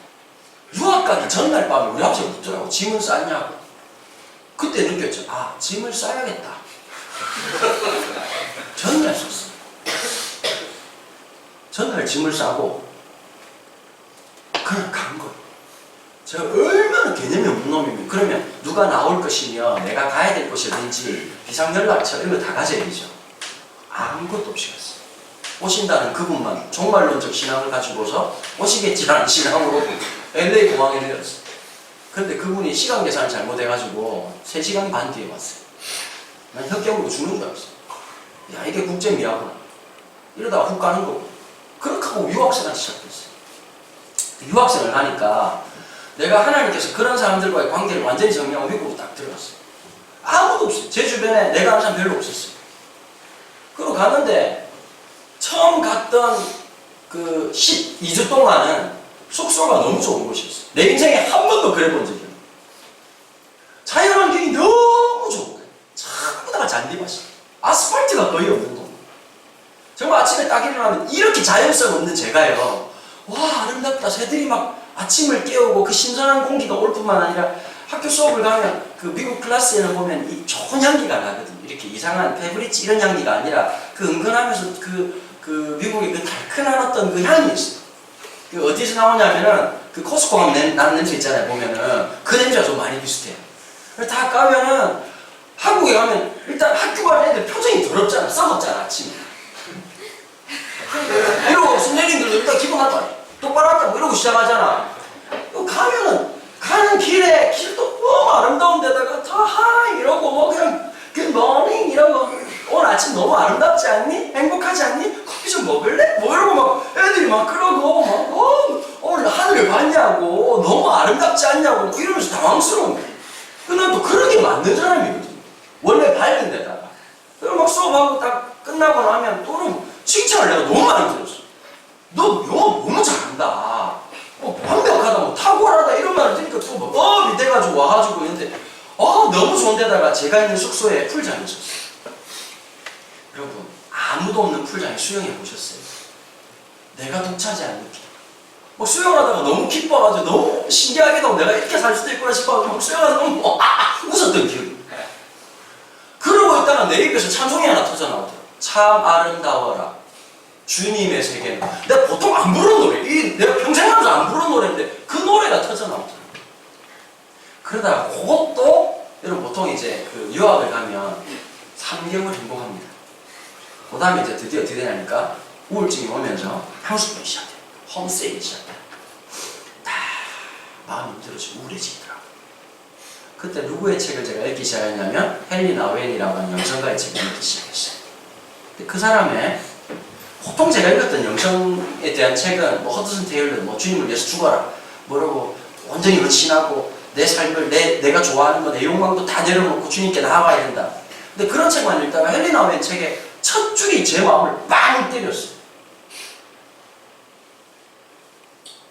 유학 가기 전날 밤에 우리 아버지가 묻더라고. 짐은 쌌냐고. 그때 느꼈죠. 아, 짐을 싸야겠다. 전날 썼어요. 전날 짐을 싸고 그냥 간 거예요. 제가 얼마나 개념이 없는 놈이면 그러면 누가 나올 것이며 내가 가야 될 곳이 어딘지 비상연락처 이런 거 다 가져야 되죠. 아무것도 없이 갔어요. 오신다는 그분만 종말론적 신앙을 가지고서 오시겠지라는 신앙으로 LA 공항에 내렸어요. 근데 그분이 시간 계산을 잘못해가지고 3시간 반 뒤에 왔어요. 난 혈경으로 죽는 줄 알았어요. 야, 이게 국제미아구나. 이러다가 훅 가는 거고. 그렇게 하고 유학생활 시작했어요. 유학생을 하니까 내가 하나님께서 그런 사람들과의 관계를 완전히 정리하고 미국으로 딱 들어갔어요. 아무도 없어요. 제 주변에 내가 아는 사람 별로 없었어요. 그리고 갔는데 처음 갔던 그 12주 동안은 숙소가 너무 좋은 곳이었어요. 내 인생에 한 번도 그래 본 적이 없어요. 자연환경이 너무 좋은 거예요. 전부 다가 잔디밭이. 아스팔트가 거의 없는 거. 정말 아침에 딱 일어나면 이렇게 자연성 없는 제가요. 와, 아름답다. 새들이 막 아침을 깨우고 그 신선한 공기가 올 뿐만 아니라 학교 수업을 가면 그 미국 클래스에는 보면 이 좋은 향기가 나거든요. 이렇게 이상한 페브리치 이런 향기가 아니라 그 은근하면서 그 미국의 그 달큰한 어떤 그 향이 있어요. 그 어디서 나오냐면은 그 코스코 가면 나는 냄새 있잖아요. 보면은 그 냄새가 좀 많이 비슷해요. 다 가면은 한국에 가면 일단 학교 가는 애들 표정이 더럽잖아. 썩었잖아 아침에. 이러고 선생님들도 일단 기분 나빠. 똑바로 하자고 이러고 시작하잖아. 가면은 가는 길에 길도 너무 아름다운 데다가 다 하이 이러고 뭐 그냥 굿모닝 이러고 오늘 아침 너무 아름답지 않니? 행복하지 않니? 커피 좀 먹을래? 뭐 이러고 막 애들이 막 그러고 막 오늘 하늘을 봤냐고 너무 아름답지 않냐고 뭐 이러면서 당황스러운 거야. 근데 난 또 그런 게 맞는 사람이거든. 원래 밝은 데다가. 그리고 막 수업하고 딱 끝나고 나면 또는 칭찬을 내가 너무 많이 들었어. 너 영어 너무 잘한다. 완벽하다. 뭐 탁월하다 이런 말을 들으니까 또 뭐 업이 돼가지고 와가지고 있는데 너무 좋은데다가 제가 있는 숙소에 풀장이 있었어요. 여러분 아무도 없는 풀장에 수영해 보셨어요? 내가 독차지하는 느낌. 뭐 수영하다가 너무 기뻐가지고 너무 신기하게도 내가 이렇게 살 수도 있구나 싶어가지고 수영하다가 웃었던 기억이. 그러고 있다가 내 입에서 찬송이 하나 터져나오더라고요. 참 아름다워라 주님의 세계는. 내가 보통 안 부르는 노래, 내가 평생 하면서 안 부르는 노래인데 그 노래가 터져나오더라고요. 그러다가 그것도 여러분 보통 이제 그 유학을 가면 3개월 행복합니다. 그 다음에 이제 드디어 어떻게 되냐니까 우울증이 오면서 향수병이 시작돼요. 홈세이기 시작돼요. 다 마음이 힘들어지고 우울해지더라고요. 그때 누구의 책을 제가 읽기 시작했냐면 헨리 나우엔이라고 하는 영성가의 책을 읽기 시작했어요. 그 사람의 보통 제가 읽었던 영성에 대한 책은 뭐 허드슨 테일러 뭐 주님을 위해서 죽어라 뭐라고 완전히 헌신하고 내 삶을 내가 좋아하는 거 내 욕망도 다 내려놓고 주님께 나아가야 된다. 근데 그런 책만 읽다가 헨리 나우엔 책의 첫 줄이 제 마음을 빵 때렸어요.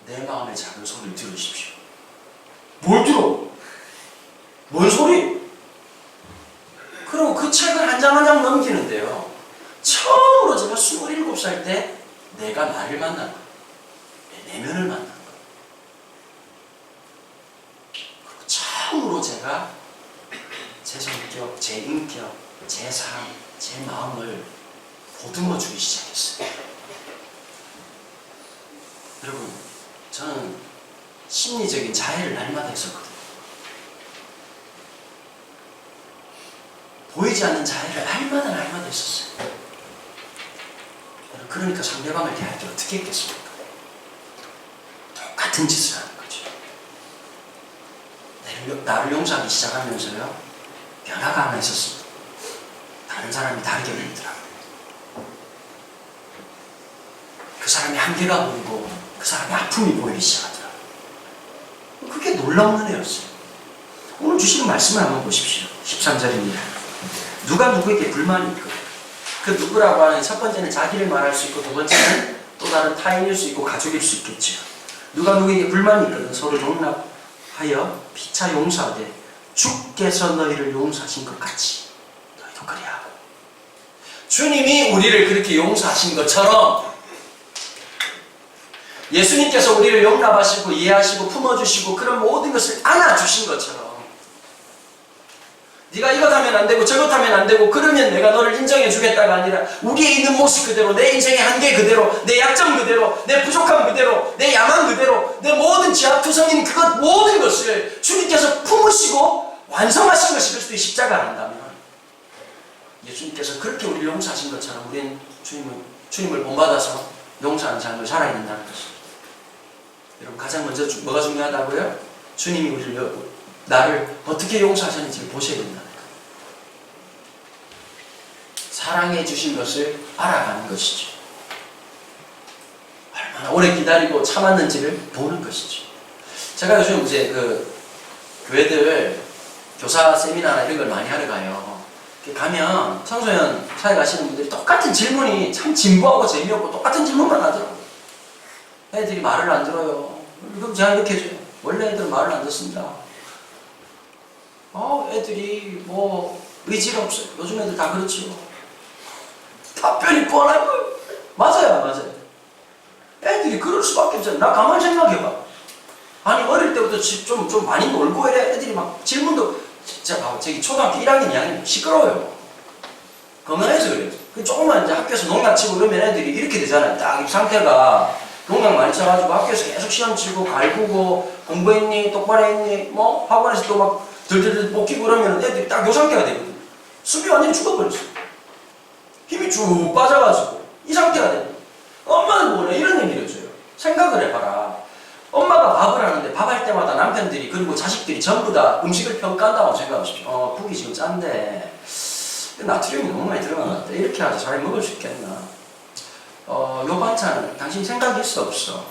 내 마음의 작은 소리를 들으십시오. 뭘 들어? 뭔 소리? 그리고 그 책을 한 장 한 장 넘기는데요. 처음으로 제가 27살 때 내가 나를 만난 거, 내 내면을 만난 거. 그리고 처음으로 제가 제 성격, 제 인격, 제 삶, 제 마음을 보듬어 주기 시작했어요. 여러분, 저는 심리적인 자해를 날마다 했었거든요. 보이지 않는 자해를 날마다 했었어요. 그러니까 상대방을 대할 때 어떻게 했겠습니까? 똑같은 짓을 하는 거죠. 나를 용서하기 시작하면서요, 변화가 하나 있었습니다. 다른 사람이 다르게 보이더라고요. 그 사람의 한계가 보이고 그 사람의 아픔이 보이기 시작하더라고요. 그게 놀라운 은혜였어요. 오늘 주시는 말씀을 한번 보십시오. 13절입니다. 누가 누구에게 불만이 있고 그 누구라고 하는 첫 번째는 자기를 말할 수 있고 두 번째는 또 다른 타인일 수 있고 가족일 수 있겠죠. 누가 누구에게 불만이 있거든 서로 용납하여 피차 용서하되 주께서 너희를 용서하신 것 같이 너희도 그래야 하고. 주님이 우리를 그렇게 용서하신 것처럼 예수님께서 우리를 용납하시고 이해하시고 품어주시고 그런 모든 것을 안아주신 것처럼 네가 이것 하면 안 되고 저것 하면 안 되고 그러면 내가 너를 인정해 주겠다가 아니라 우리의 있는 모습 그대로 내 인생의 한계 그대로 내 약점 그대로 내 부족함 그대로 내 야망 그대로 내 모든 지하투성인 그것 모든 것을 주님께서 품으시고 완성하신 것이 그리스도의 십자가란다면 예수님께서 그렇게 우리를 용서하신 것처럼 우리는 주님을 본받아서 용서하는 삶을 살아야 된다는 것입니다. 여러분 가장 먼저 뭐가 중요하다고요? 주님이 나를 어떻게 용서하셨는지를 보셔야 된다는 거예요. 사랑해 주신 것을 알아가는 것이죠. 얼마나 오래 기다리고 참았는지를 보는 것이죠. 제가 요즘 이제 그 교회들 교사 세미나나 이런 걸 많이 하러 가요. 가면 청소년 사회 가시는 분들이 똑같은 질문이 참 진부하고 재미없고 똑같은 질문만 하더라고요. 애들이 말을 안 들어요. 그럼 제가 이렇게 해줘요. 원래 애들은 말을 안 듣습니다. 애들이 뭐 의지가 없어요. 요즘 애들 다 그렇지요. 답변이 뻔하고 맞아요. 애들이 그럴 수밖에 없잖아요. 나 가만히 생각해봐. 아니 어릴 때부터 좀 많이 놀고 이래 애들이 막 질문도 진짜 저기 초등학교 1학년 2학년 시끄러워요. 건강해서 그래요. 조금만 이제 학교에서 농약 치고 그러면 애들이 이렇게 되잖아요. 딱 이 상태가 농약 많이 쳐가지고 학교에서 계속 시험 치고 갈구고 공부했니 똑바로 했니 뭐 학원에서 또 막 들들들 뽑히고 그러면 애들이 딱 요 상태가 되거든요. 수비 완전히 죽어버렸어요. 힘이 쭉 빠져가지고 이 상태가 됩니다. 엄마는 뭐래 이런 얘기를 해줘요. 생각을 해봐라. 엄마가 밥을 하는데 밥할 때마다 남편들이 그리고 자식들이 전부 다 음식을 평가한다고 생각하십시오. 국이 지금 짠데 나트륨이 너무 많이 들어간 것 같다. 이렇게 하자. 잘 먹을 수 있겠나. 요 반찬은 당신 생각이 있어 없어.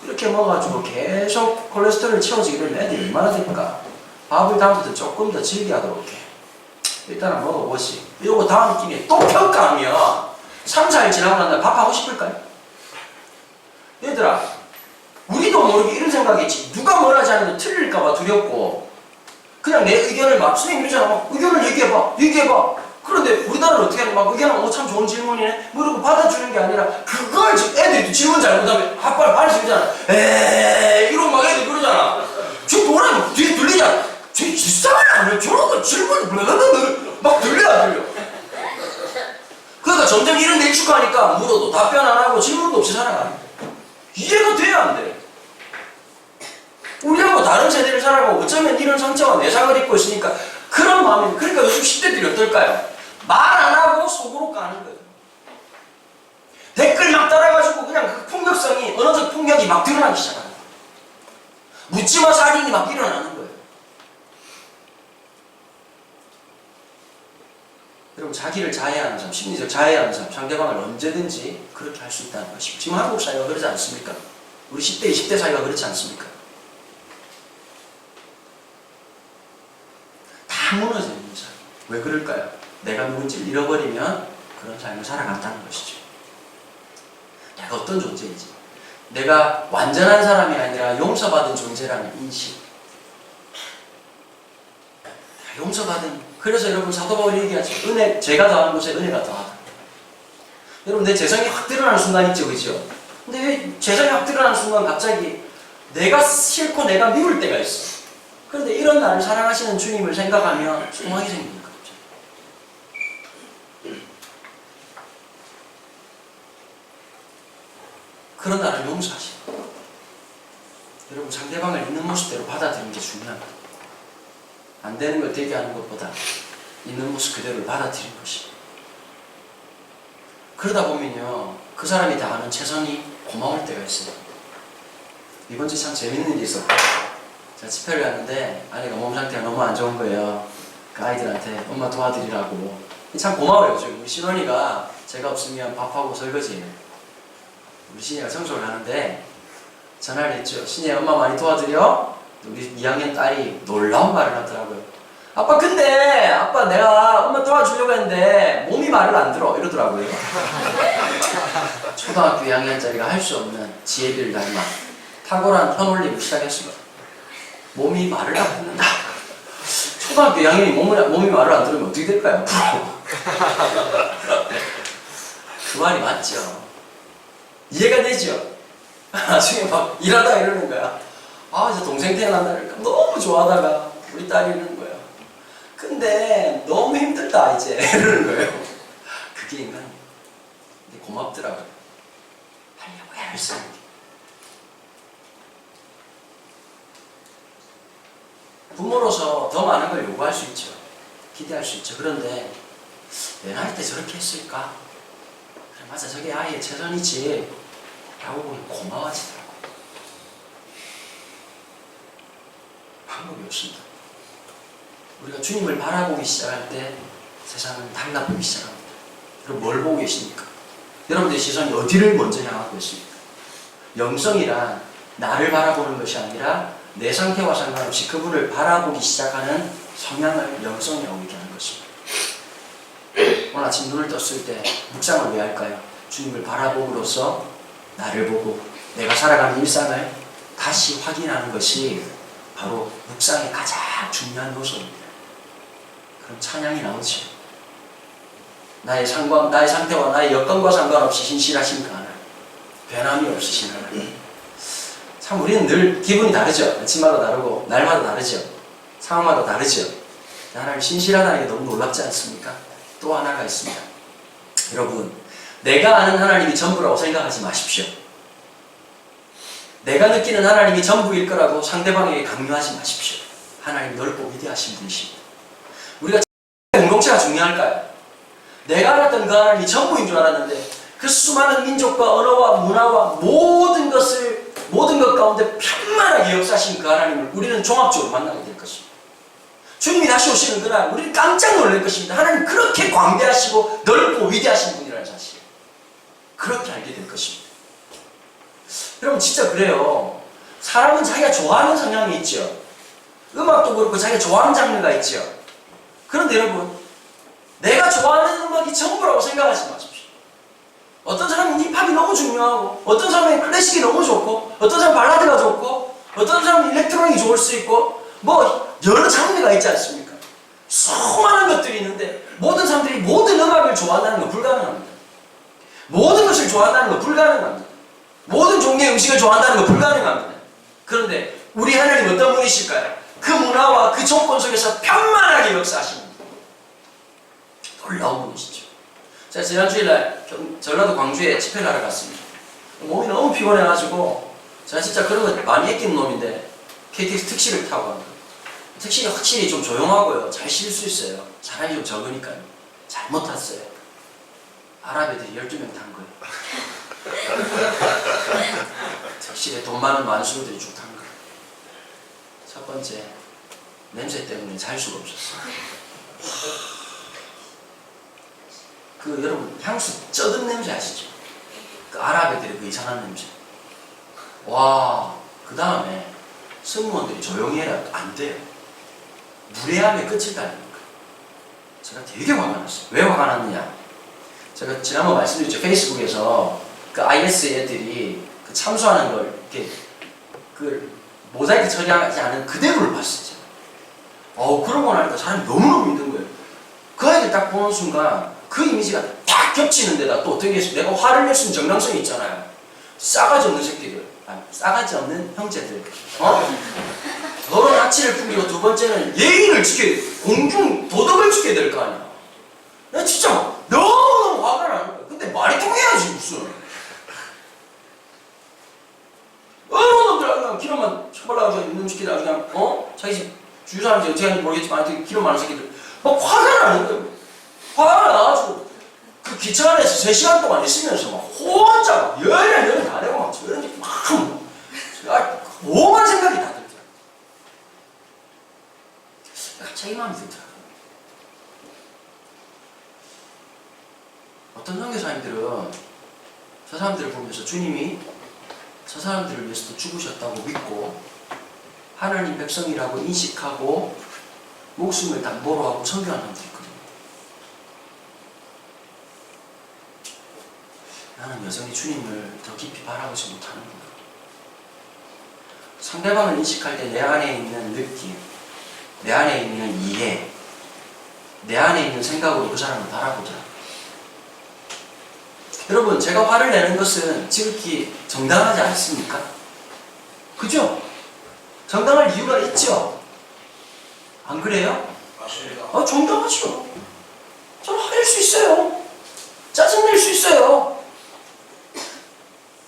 이렇게 먹어가지고 계속 콜레스테롤 채워지게 되면 애들이 얼마나 될까. 밥을 다음부터 조금 더 질기하도록 해. 일단은 먹어보시. 이러고 다음 끼니에 또 평가하면 3, 4일 지나고 난 다음에 밥하고 싶을까요? 얘들아 우리 자기도 모르게 이런 생각했지. 누가 뭘 하지 않아도 틀릴까봐 두렵고 그냥 내 의견을 막 선생님 이러잖아. 막 의견을 얘기해봐. 그런데 우리나라는 어떻게 하냐. 막 의견은 참 좋은 질문이네. 뭐 이러고 받아주는 게 아니라 그걸 애들이 질문 잘못하면 아빠를 발을 들잖아. 에이 이러고 막 애들 그러잖아. 저 뭐라고 뒤에 들리잖아. 저 이상하네 안 해. 저런 거 질문이 막 들려 안 들려. 그러니까 점점 이런 데 익숙하니까 물어도 답변 안 하고 질문도 없이 살아가는 거야. 이해가 돼야 안 돼. 우리하고 다른 세대를 살아가고 어쩌면 이런 상처와 내상을 입고 있으니까 그런 마음이. 그러니까 요즘 10대들이 어떨까요? 말 안 하고 속으로 까는 거예요. 댓글 막 따라가지고 그냥 그 폭력성이 언어적 폭력이 막 드러나기 시작하는 거예요. 묻지마 살인이 막 일어나는 거예요. 여러분 자기를 자해하는 사람, 심리적 자해하는 사람, 상대방을 언제든지 그렇게 할 수 있다는 것입니다. 지금 한국 사회가 그러지 않습니까? 우리 10대, 20대 사회가 그렇지 않습니까? 다 무너져 있는 삶. 왜 그럴까요? 내가 누군지를 잃어버리면 그런 삶을 살아간다는 것이죠. 내가 어떤 존재인지. 내가 완전한 사람이 아니라 용서받은 존재라는 인식. 용서받은. 그래서 여러분 사도 바울이 얘기하죠. 은혜, 죄가 더하는 곳에 은혜가 더하다. 여러분 내 재성이 확 드러나는 순간 있죠, 그죠? 근데 왜 재성이 확 드러나는 순간 갑자기 내가 싫고 내가 미울 때가 있어. 그런데 이런 나를 사랑하시는 주님을 생각하면 소망이 생기는 거죠. 그런 나를 용서하시는 거예요. 여러분 상대방을 있는 모습대로 받아들이는 게 중요합니다. 안 되는 걸 되게 하는 것보다 있는 모습 그대로를 받아들이는 것입니다. 그러다 보면요 그 사람이 다하는 최선이 고마울 때가 있어요. 이번 주 참 재밌는 일이 있었고 제가 집회를 갔는데 아내가 몸 상태가 너무 안 좋은 거예요. 그 아이들한테 엄마 도와드리라고. 참 고마워요. 우리 신원이가 제가 없으면 밥하고 설거지해요. 우리 신이가 청소를 하는데 전화를 했죠. 신이야 엄마 많이 도와드려? 우리 2학년 딸이 놀라운 말을 하더라고요. 아빠 근데 아빠 내가 엄마 도와주려고 했는데 몸이 말을 안 들어 이러더라고요. 초등학교 2학년짜리가 할 수 없는 지혜를 닮아 탁월한 편올림을 시작했습니다. 몸이 말을 안 듣는다. 초등학교 2학년이 몸이 말을 안 들으면 어떻게 될까요? 그 말이 맞죠. 이해가 되죠? 나중에 막 일하다가 이러는 거야. 아 이제 동생 태어난다니까 너무 좋아하다가 우리 딸이 이러는 거예요. 근데 너무 힘들다 이제 이러는 거예요. 그게 인간이에요. 근데 고맙더라고요. 하려고 해야 할 수 있는 게. 부모로서 더 많은 걸 요구할 수 있죠. 기대할 수 있죠. 그런데 왜 나한테 저렇게 했을까? 그래 맞아 저게 아이의 최선이지 라고 보면 고마워지더라고요. 방법이 없습니다. 우리가 주님을 바라보기 시작할 때 세상은 달라보기 시작합니다. 그럼 뭘 보고 계십니까? 여러분들의 시선이 어디를 먼저 향하고 있습니까? 영성이란 나를 바라보는 것이 아니라 내 상태와 상관없이 그분을 바라보기 시작하는 성향을 영성이라고 얘기하는 것입니다. 오늘 아침 눈을 떴을 때 묵상을 왜 할까요? 주님을 바라봄으로써 나를 보고 내가 살아가는 일상을 다시 확인하는 것이 바로 묵상의 가장 중요한 요소입니다. 그럼 찬양이 나오지. 나의 상태와 나의 여건과 상관없이 신실하신 그 하나님, 변함이 없으신 하나님. 참 우리는 늘 기분이 다르죠. 아침마다 다르고 날마다 다르죠. 상황마다 다르죠. 하나님 신실하다는 게 너무 놀랍지 않습니까? 또 하나가 있습니다. 여러분 내가 아는 하나님이 전부라고 생각하지 마십시오. 내가 느끼는 하나님이 전부일 거라고 상대방에게 강요하지 마십시오. 하나님 넓고 위대하신 분이십니다. 우리가 공동체가 중요할까요? 내가 알았던 그 하나님이 전부인 줄 알았는데 그 수많은 민족과 언어와 문화와 모든 것 가운데 편만하게 역사하신 그 하나님을 우리는 종합적으로 만나게 될 것입니다. 주님이 다시 오시는 그날 우리는 깜짝 놀랄 것입니다. 하나님 그렇게 광대하시고 넓고 위대하신 분이라는 사실 그렇게 알게 될 것입니다. 여러분 진짜 그래요. 사람은 자기가 좋아하는 성향이 있죠. 음악도 그렇고 자기가 좋아하는 장르가 있죠. 그런데 여러분 내가 좋아하는 음악이 전부라고 생각하지 마십시오. 어떤 사람은 이 힙합이 너무 중요하고, 어떤 사람은 클래식이 너무 좋고, 어떤 사람은 발라드가 좋고, 어떤 사람은 일렉트로닉이 좋을 수 있고, 뭐 여러 장르가 있지 않습니까? 수많은 것들이 있는데 모든 사람들이 모든 음악을 좋아한다는 건 불가능합니다. 모든 것을 좋아한다는 건 불가능합니다. 모든 종류의 음식을 좋아한다는 건 불가능합니다. 그런데 우리 하나님 어떤 분이실까요? 그 문화와 그 조건 속에서 편만하게 역사하십니다. 놀라운 분이시죠. 제가 지난 주일날 전라도 광주에 집회를 하러 갔습니다. 몸이 너무 피곤해가지고 제가 진짜 그런 거 많이 아끼는 놈인데 KTX 택시를 타고 간 거예요. 택시가 확실히 좀 조용하고요. 잘 쉴 수 있어요. 사람이 좀 적으니까요. 잘못 탔어요. 아랍 애들이 12명 탄 거예요. 택시에 돈 많은 만수르들이 쭉 탄 거예요. 첫 번째, 냄새 때문에 잘 수가 없었어요. 여러분 향수 쩌든 냄새 아시죠? 그 아랍 애들의 그 이상한 냄새. 와, 그 다음에 승무원들이 조용히 해라. 안 돼요. 무례함의 끝을 달립니다. 제가 되게 화가 났어요. 왜 화가 났느냐? 제가 지난번 말씀드렸죠. 페이스북에서 그 IS 애들이 그 참수하는 걸 이렇게 모자이크 처리하지 않은 그대로를 봤어요. 그러고 나니까 사람이 너무너무 힘든 거예요. 그 아이들 딱 보는 순간 그 이미지가 딱 겹치는 데다 또 어떤 게 있어요. 내가 화를 낼 수 있는 정당성이 있잖아요. 싸가지 없는 새끼들. 싸가지 없는 형제들. 너는 아치를 풍기고 두 번째는 예의를 지켜야 돼. 공중 도덕을 지켜야 될 거 아니야. 나 진짜 너무너무 화가 나는 거야. 근데 말이 통해야지 무슨. 어느 놈들 그냥 기름만 쳐발라가지고 있는 새끼들 아주 그냥 자기 집 주유 사람인지 어떻게 하는지 모르겠지만 하여튼 기름 많은 새끼들 막 화가 나는 거야. 화가 나가지고 그 기차 안에서 3시간 동안 있으면서 막 혼자 열을 다 내고 막 저런 막 오만 생각이 다 들더라고요. 갑자기 마음이 들더라고요. 어떤 선교사님들은 저 사람들을 보면서 주님이 저 사람들을 위해서도 죽으셨다고 믿고 하나님 백성이라고 인식하고 목숨을 담보로 하고 선교하는 사람들이 있거든요. 나는 여전히 주님을 더 깊이 바라보지 못하는구나. 상대방을 인식할 때 내 안에 있는 느낌, 내 안에 있는 이해, 내 안에 있는 생각으로 그 사람을 바라보자. 여러분, 제가 화를 내는 것은 지극히 정당하지 않습니까? 그죠? 정당할 이유가 있죠? 안 그래요? 맞습니다. 정당하죠. 저는 화낼 수 있어요. 짜증낼 수 있어요.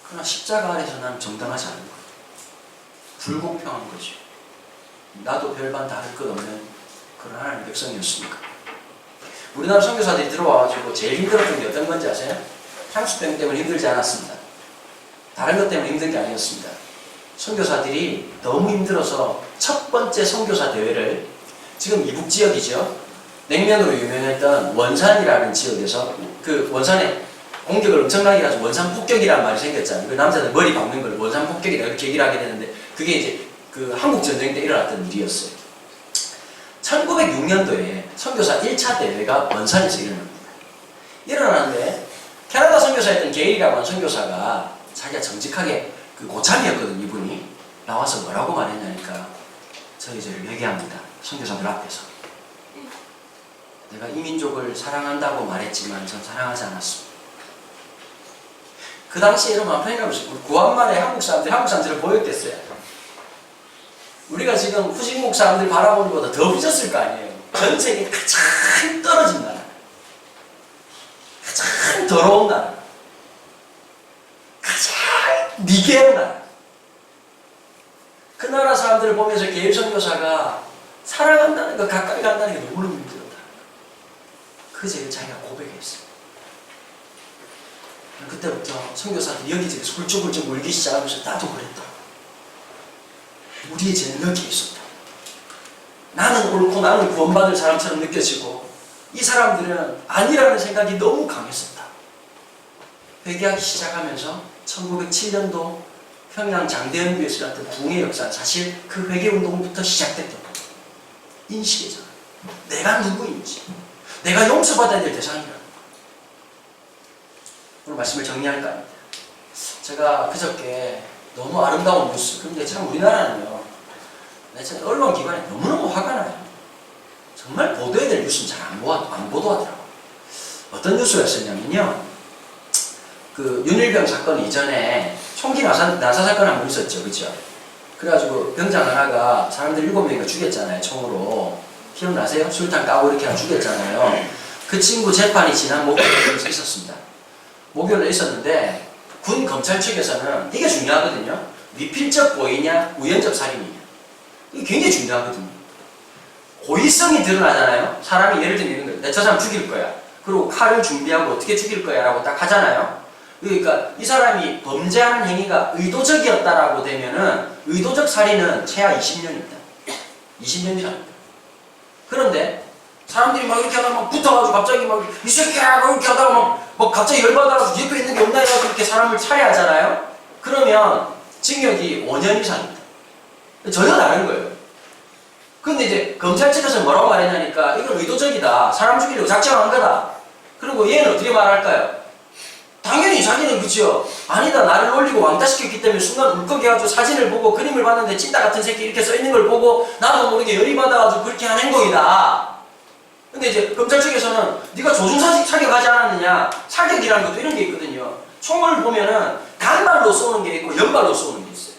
그러나 십자가 아래서 나는 정당하지 않은 거예요. 불공평한 거죠. 나도 별반 다를 것 없는 그런 하나님의 백성이었으니까. 우리나라 선교사들이 들어와가지고 제일 힘들었던 게 어떤 건지 아세요? 향수병 때문에 힘들지 않았습니다. 다른 것 때문에 힘든 게 아니었습니다. 선교사들이 너무 힘들어서 첫 번째 선교사 대회를 지금 이북 지역이죠. 냉면으로 유명했던 원산이라는 지역에서 그 원산에 공격을 엄청나게 해가지고 원산 폭격이라는 말이 생겼잖아요. 그 남자들 머리 박는 걸 원산 폭격이라고 이렇게 얘기를 하게 되는데 그게 이제 그 한국 전쟁 때 일어났던 일이었어요. 1906년도에 선교사 1차 대회가 원산에서 일어납니다. 일어나는데 캐나다 선교사였던 게일이라고 하는 선교사가 자기가 정직하게 그 고참이었거든. 이분이 나와서 뭐라고 말했냐니까 저희를 회개합니다. 선교사들 앞에서 내가 이 민족을 사랑한다고 말했지만 전 사랑하지 않았습니다. 그 당시에 여러분 한번 생각해보세요. 구한말에 한국 사람들을 보였댔어요. 우리가 지금 후진국 사람들 바라보는 것보다 더 부졌을 거 아니에요. 전쟁이 가장 떨어진 나라, 가장 더러운 나라, 가장 미개한 나라. 그 나라 사람들을 보면서 게일 선교사가 사랑한다는 거, 가까이 간다는 게 너무너무 힘들었다. 그 죄를 자기가 고백했어요. 그때부터 선교사들이 여기저기서 훌쩍훌쩍 울기 시작하면서 나도 그랬다. 우리의 죄는 여기에 있었다. 나는 옳고 나는 구원받을 사람처럼 느껴지고 이 사람들은 아니라는 생각이 너무 강했었다. 회개하기 시작하면서 1907년도 평양 장대연구에서 일어났던 부흥의 역사는 사실 그 회개운동부터 시작됐던 거예요. 인식이잖아요. 내가 누구인지, 내가 용서받아야 될 대상이라는 거예요. 오늘 말씀을 정리할까 합니다. 제가 그저께 너무 아름다운 뉴스, 근데 참 우리나라는요, 참 언론기관에 너무너무 화가 나요. 정말 보도해야 될 뉴스는 잘 안 보도하더라고요. 어떤 뉴스였었냐면요, 그 윤일병 사건 이전에 총기 나사 사건 한 번 있었죠, 그죠? 그래가지고 병장 하나가 사람들 7명이가 죽였잖아요, 총으로. 기억나세요? 술탄 까고 이렇게 하나 죽였잖아요. 그 친구 재판이 지난 목요일에 있었습니다. 목요일에 있었는데 군 검찰 측에서는 이게 중요하거든요. 미필적 고의냐, 우연적 살인이냐. 이게 굉장히 중요하거든요. 고의성이 드러나잖아요. 사람이 예를 들면 이런 거예요. 저 사람 죽일 거야. 그리고 칼을 준비하고 어떻게 죽일 거야 라고 딱 하잖아요. 그러니까 이 사람이 범죄하는 행위가 의도적이었다라고 되면은 의도적 살인은 최하 20년입니다. 20년 이상입니다. 그런데 사람들이 막 이렇게 하다가 막 붙어가지고 갑자기 막 이 새끼야 막 이렇게 하다가 막 갑자기 열받아가지고 옆에 있는 게 없나 해가지고 이렇게 사람을 살해하잖아요. 그러면 징역이 5년 이상입니다. 전혀 다른 거예요. 근데 이제 검찰 측에서 뭐라고 말했냐니까 이건 의도적이다. 사람 죽이려고 작정한 거다. 그리고 얘는 어떻게 말할까요? 당연히 자기는 그치요. 아니다, 나를 놀리고 왕따시켰기 때문에 순간 울컥해가지고 사진을 보고 그림을 봤는데 찐따 같은 새끼 이렇게 써있는 걸 보고 나도 모르게 열이 받아가지고 그렇게 한 행동이다. 근데 이제 검찰 측에서는 네가 조준사직 사격하지 않았느냐. 사격이라는 것도 이런 게 있거든요. 총을 보면은 단발로 쏘는 게 있고 연발로 쏘는 게 있어요.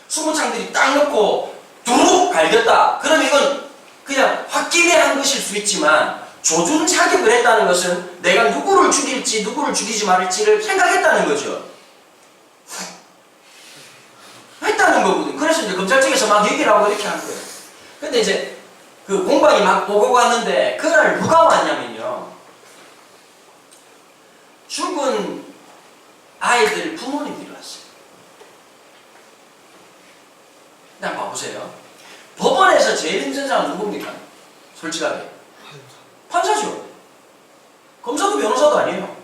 수무창들이 딱 넣고 두룩 갈겼다. 그럼 이건 그냥 홧김에 한 것일 수 있지만 조준 사격을 했다는 것은 내가 누구를 죽일지 누구를 죽이지 말지를 생각했다는 거죠. 했다는 거거든. 그래서 이제 검찰 측에서 막 얘기를 하고 이렇게 한 거예요. 근데 이제 그 공방이 막 보고 갔는데 그날 누가 왔냐면요, 죽은 아이들 부모님들이 왔어요. 그냥 봐보세요. 법원에서 제일 힘든 사람 누굽니까? 솔직하게 판사죠. 검사도 변호사도 아니에요.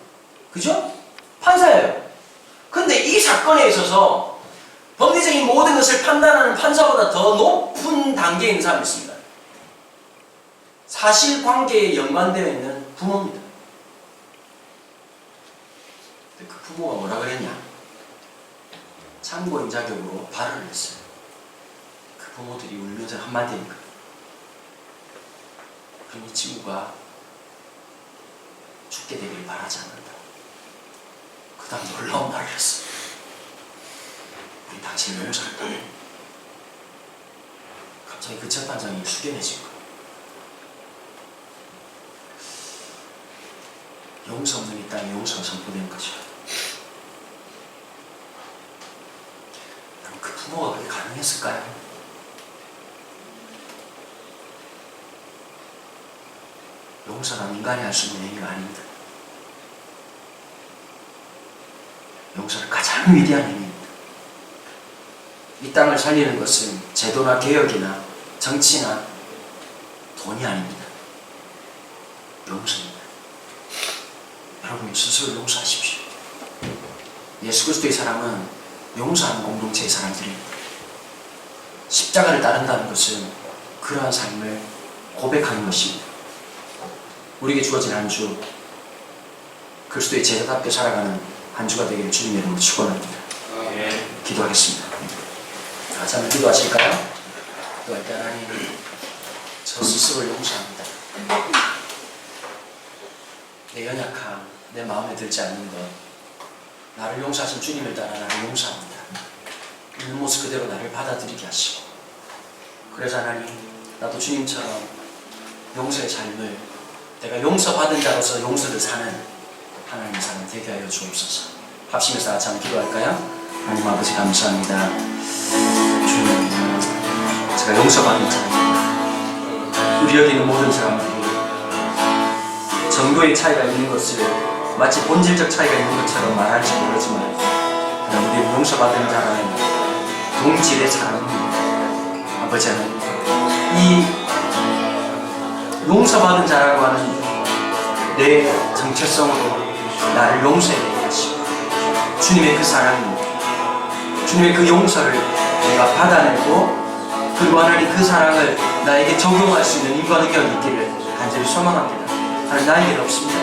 그죠? 판사예요. 근데 이 사건에 있어서 법리적인 모든 것을 판단하는 판사보다 더 높은 단계에 있는 사람이 있습니다. 사실관계에 연관되어 있는 부모입니다. 그 부모가 뭐라 그랬냐? 참고인 자격으로 발언을 했어요. 그 부모들이 울면서 한마디 하니까 그럼 이 친구가 죽게 되길 바라지 않는다. 그 다음 놀라운 말을 했어. 우리 당신을 용서한다. 갑자기 그 재판장이 숙연해진 거야. 용서 없는 이 땅에 용서가 선포된 거죠. 그럼 그 부모가 그게 가능했을까요? 용서는 인간이 할 수 있는 행위가 아닙니다. 용서는 가장 위대한 행위입니다. 이 땅을 살리는 것은 제도나 개혁이나 정치나 돈이 아닙니다. 용서입니다. 여러분 스스로 용서하십시오. 예수 그리스도의 사랑은 용서하는 공동체의 사람들입니다. 십자가를 따른다는 것은 그러한 삶을 고백하는 것입니다. 우리에게 주어진 한 주, 그리스도의 제자답게 살아가는 한 주가 되기를 주님의 이름으로 축원합니다. 기도하겠습니다. 같이 한번 기도하실까요? 기도할 때 하나님, 저 스스로를 용서합니다. 내 연약함, 내 마음에 들지 않는 것, 나를 용서하신 주님을 따라 나를 용서합니다. 있는 모습 그대로 나를 받아들이게 하시고, 그래서 하나님, 나도 주님처럼 용서의 삶을, 내가 용서받은 자로서 용서를 사는 하나님의 삶을 되게 하여 주옵소서. 합심해서 같이 한번 기도할까요? 하나님 아버지 감사합니다. 주님, 제가 용서받은 자입니다. 우리 여기 있는 모든 사람들이 정도의 차이가 있는 것을 마치 본질적 차이가 있는 것처럼 말할지 모르지만 그냥 우리 용서받은 자라는 동질의 사람입니다. 아버지 하나님, 이 용서받은 자라고 하는 내 정체성으로 나를 용서해 내게 하시고, 주님의 그 사랑입니다. 주님의 그 용서를 내가 받아내고, 그리고 하나님 그 사랑을 나에게 적용할 수 있는 인과 능력이 있기를 간절히 소망합니다. 하나님, 나에게는 없습니다.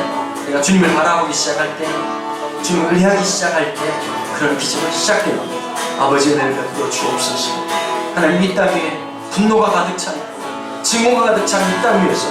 내가 주님을 바라보기 시작할 때, 주님을 의뢰하기 시작할 때 그런 기적은 시작됩니다. 아버지 은혜를 베풀어 주옵소서. 하나님, 이 땅에 분노가 가득 찬, 증오가 가득 찬 이 땅 위에서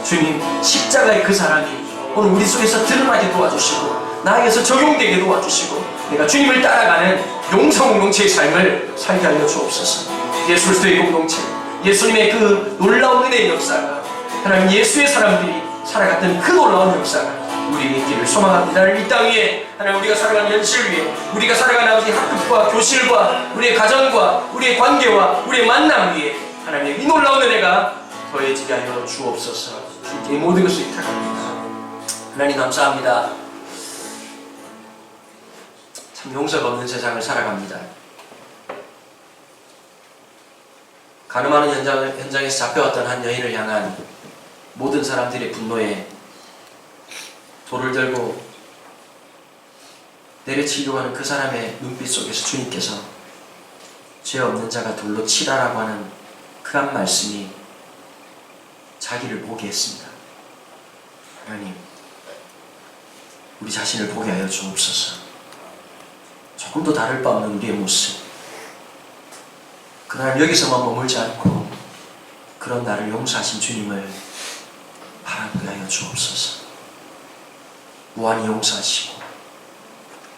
주님 십자가의 그 사랑이 오늘 우리 속에서 드러나게 도와주시고 나에게서 적용되게 도와주시고 내가 주님을 따라가는 용서 공동체의 삶을 살게 하여 주옵소서. 예술수의 공동체, 예수님의 그 놀라운 은혜의 역사가, 하나님 예수의 사람들이 살아갔던 그 놀라운 역사가 우리에게 있기를 소망합니다. 이 땅 위에 하나님 우리가 살아가는 현실 위에, 우리가 살아가는 아버지 학급과 교실과 우리의 가정과 우리의 관계와 우리의 만남 위에 하나님 이 놀라운 은혜가 더해지게 하여 주옵소서. 주께 모든 것을 부탁합니다. 하나님 감사합니다. 참 용서가 없는 세상을 살아갑니다. 가늠하는 현장에서 잡혀왔던 한 여인을 향한 모든 사람들의 분노에 돌을 들고 내려치려고 하는 그 사람의 눈빛 속에서 주님께서 죄 없는 자가 돌로 치라라고 하는 그 한 말씀이 자기를 보게 했습니다. 하나님, 우리 자신을 보게 하여 주옵소서. 조금도 다를 바 없는 우리의 모습, 그날 여기서만 머물지 않고 그런 나를 용서하신 주님을 바라보게 하여 주옵소서. 무한히 용서하시고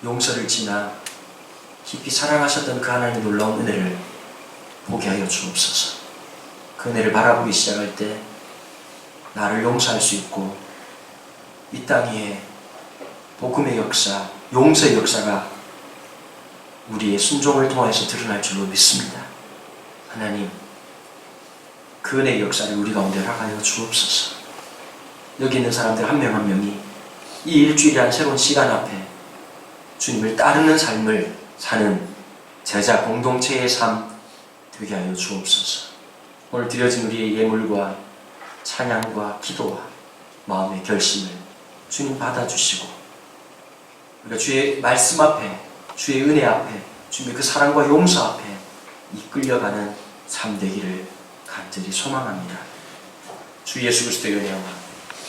용서를 지나 깊이 사랑하셨던 그 하나님의 놀라운 은혜를 보게 하여 주옵소서. 그 은혜를 바라보기 시작할 때 나를 용서할 수 있고 이 땅 위에 복음의 역사, 용서의 역사가 우리의 순종을 통해서 드러날 줄로 믿습니다. 하나님, 그 은혜의 역사를 우리 가운데 허락하여 주옵소서. 여기 있는 사람들 한 명 한 명이 이 일주일이란 새로운 시간 앞에 주님을 따르는 삶을 사는 제자 공동체의 삶 되게 하여 주옵소서. 오늘 드려진 우리의 예물과 찬양과 기도와 마음의 결심을 주님 받아주시고 우리가 주의 말씀 앞에, 주의 은혜 앞에, 주님의 그 사랑과 용서 앞에 이끌려가는 삶 되기를 간절히 소망합니다. 주 예수 그리스도의 은혜와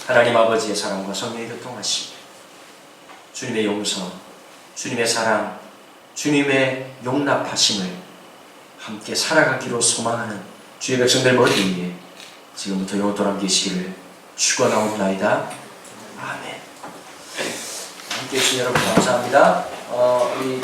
하나님 아버지의 사랑과 성령의 교통하심, 주님의 용서, 주님의 사랑, 주님의 용납하심을 함께 살아가기로 소망하는 주의 백성들 머리 위에 지금부터 영원토록 계시기를 축원하옵나이다. 아멘. 함께 해주신 여러분 감사합니다. 우리